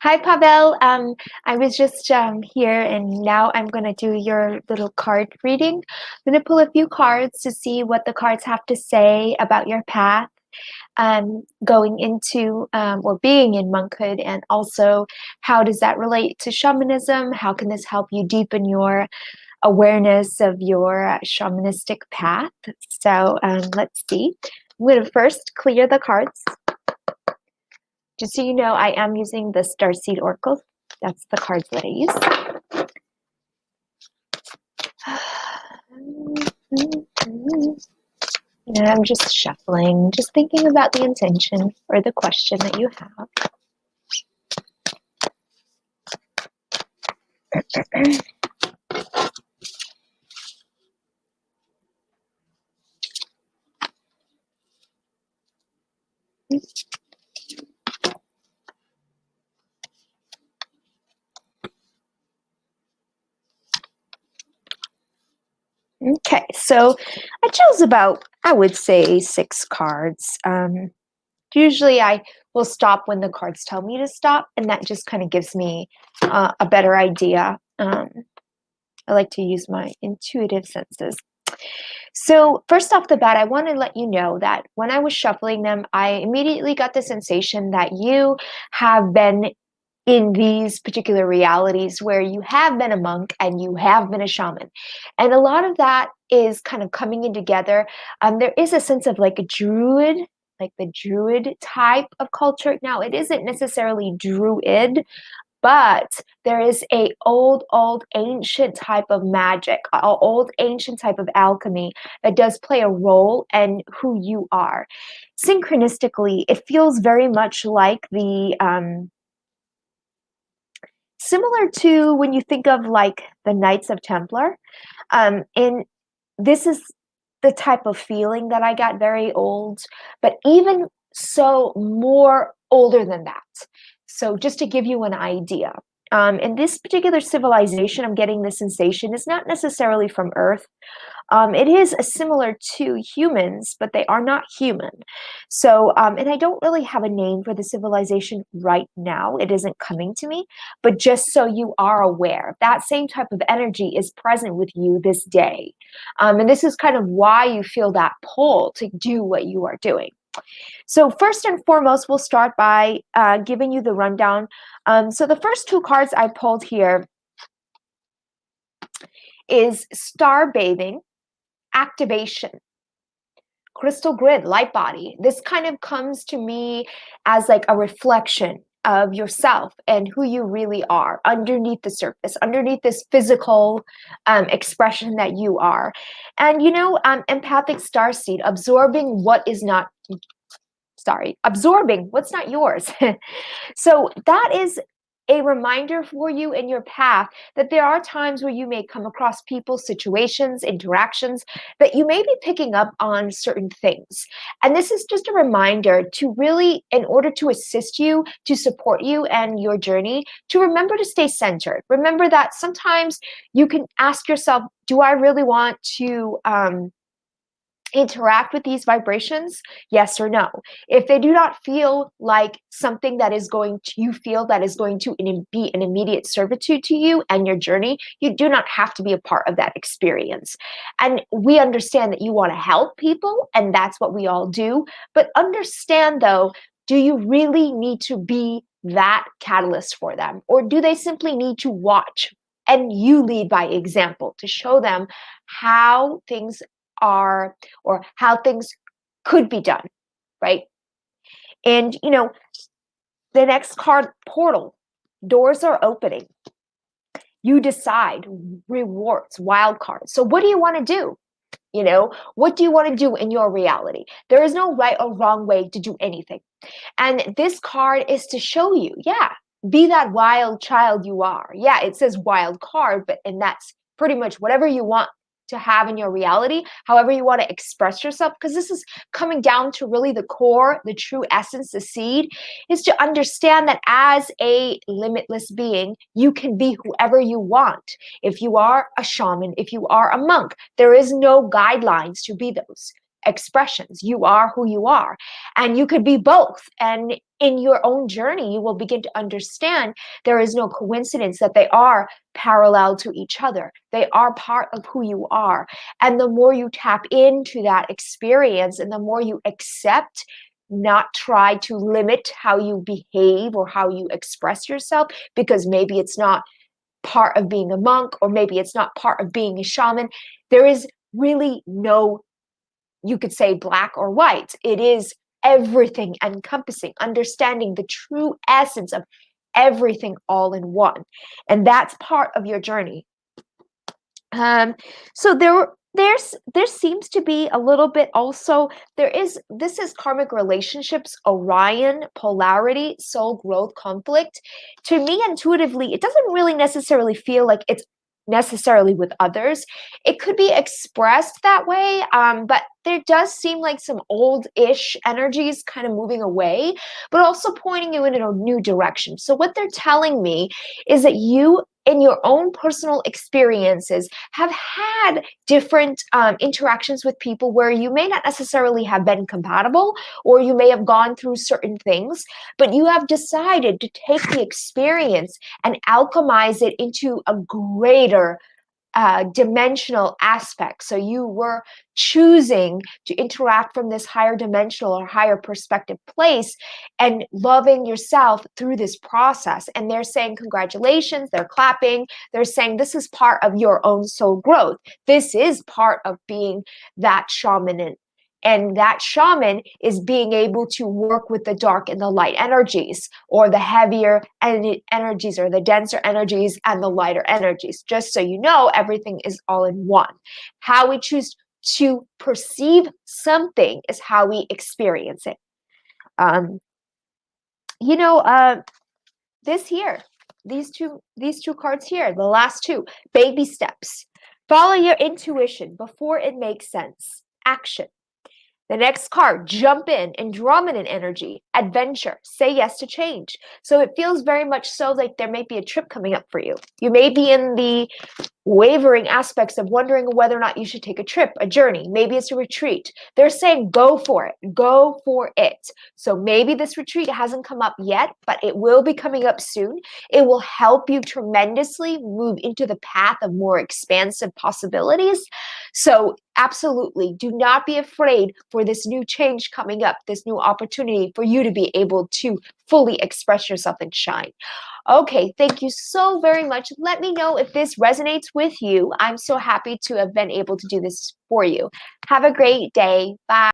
Hi, Pavel. I was just here, and now I'm going to do your little card reading. I'm going to pull a few cards to see what the cards have to say about your path going into or being in monkhood, and also how does that relate to shamanism? How can this help you deepen your awareness of your shamanistic path? So let's see. I'm going to first clear the cards. Just so you know, I am using the Starseed Oracle. That's the cards that I use. And I'm just shuffling, just thinking about the intention or the question that you have. Okay, so I chose about, I would say, 6 cards. Usually I will stop when the cards tell me to stop, and that just kind of gives me a better idea. I like to use my intuitive senses. So first off the bat, I want to let you know that when I was shuffling them, I immediately got the sensation that you have been in these particular realities where you have been a monk and you have been a shaman. And a lot of that is kind of coming in together. There is a sense of like a druid, like the druid type of culture. Now, it isn't necessarily druid, but there is a old ancient type of magic, old ancient type of alchemy that does play a role in who you are. Synchronistically, it feels very much like the similar to when you think of like the Knights of Templar. And this is the type of feeling that I got, very old, but even so more older than that. So just to give you an idea, in this particular civilization, I'm getting the sensation is not necessarily from Earth. It is similar to humans, but they are not human. So, and I don't really have a name for the civilization right now. It isn't coming to me, but just so you are aware, that same type of energy is present with you this day. And this is kind of why you feel that pull to do what you are doing. So first and foremost, we'll start by giving you the rundown. So the first 2 cards I pulled here is Star Bathing, Activation, Crystal Grid, Light Body. This kind of comes to me as like a reflection of yourself and who you really are underneath the surface, underneath this physical expression that you are. And empathic starseed, absorbing what's not yours. So that is a reminder for you in your path that there are times where you may come across people, situations, interactions that you may be picking up on certain things. And this is just a reminder to really, in order to assist you, to support you and your journey, to remember to stay centered. Remember that sometimes you can ask yourself, do I really want to interact with these vibrations? Yes or no. If they do not feel like something that is going to, you feel that is going to be an immediate servitude to you and your journey, you do not have to be a part of that experience. And we understand that you want to help people, and that's what we all do. But understand though, do you really need to be that catalyst for them? Or do they simply need to watch and you lead by example to show them how things are or how things could be done, right? And the next card, portal, doors are opening. You decide, rewards, wild cards. So what do you want to do? What do you want to do in your reality? There is no right or wrong way to do anything. And this card is to show you, yeah, be that wild child you are. Yeah, it says wild card, and that's pretty much whatever you want to have in your reality, however you want to express yourself, because this is coming down to really the core, the true essence, the seed, is to understand that as a limitless being, you can be whoever you want. If you are a shaman, if you are a monk, there is no guidelines to be those. expressions. You are who you are, and you could be both. And in your own journey, you will begin to understand there is no coincidence that they are parallel to each other. They are part of who you are. And the more you tap into that experience and the more you accept, not try to limit how you behave or how you express yourself, because maybe it's not part of being a monk, or maybe it's not part of being a shaman. There is really no, you could say, black or white. It is everything encompassing, understanding the true essence of everything all in one. And that's part of your journey. So there seems to be a little bit also, this is karmic relationships, Orion, polarity, soul growth, conflict. To me, intuitively, it doesn't really necessarily feel like it's necessarily with others. It could be expressed that way, but there does seem like some old-ish energies kind of moving away, but also pointing you in a new direction. So what they're telling me is that you, in your own personal experiences, have had different interactions with people where you may not necessarily have been compatible, or you may have gone through certain things, but you have decided to take the experience and alchemize it into a greater dimensional aspect. So you were choosing to interact from this higher dimensional or higher perspective place and loving yourself through this process. And they're saying, congratulations, they're clapping, they're saying this is part of your own soul growth. This is part of being that shaman. And that shaman is being able to work with the dark and the light energies, or the heavier energies, or the denser energies, and the lighter energies. Just so you know, everything is all in one. How we choose to perceive something is how we experience it. You know, this here, these two cards here, the last two, baby steps. Follow your intuition before it makes sense. Action. The next card, jump in, Andromedan energy, adventure, say yes to change. So it feels very much so like there may be a trip coming up for you. You may be in the wavering aspects of wondering whether or not you should take a trip, a journey. Maybe it's a retreat. They're saying go for it, go for it. So maybe this retreat hasn't come up yet, but it will be coming up soon. It will help you tremendously move into the path of more expansive possibilities. So absolutely, do not be afraid for this new change coming up, this new opportunity for you to be able to fully express yourself and shine. Okay, thank you so very much. Let me know if this resonates with you. I'm so happy to have been able to do this for you. Have a great day. Bye.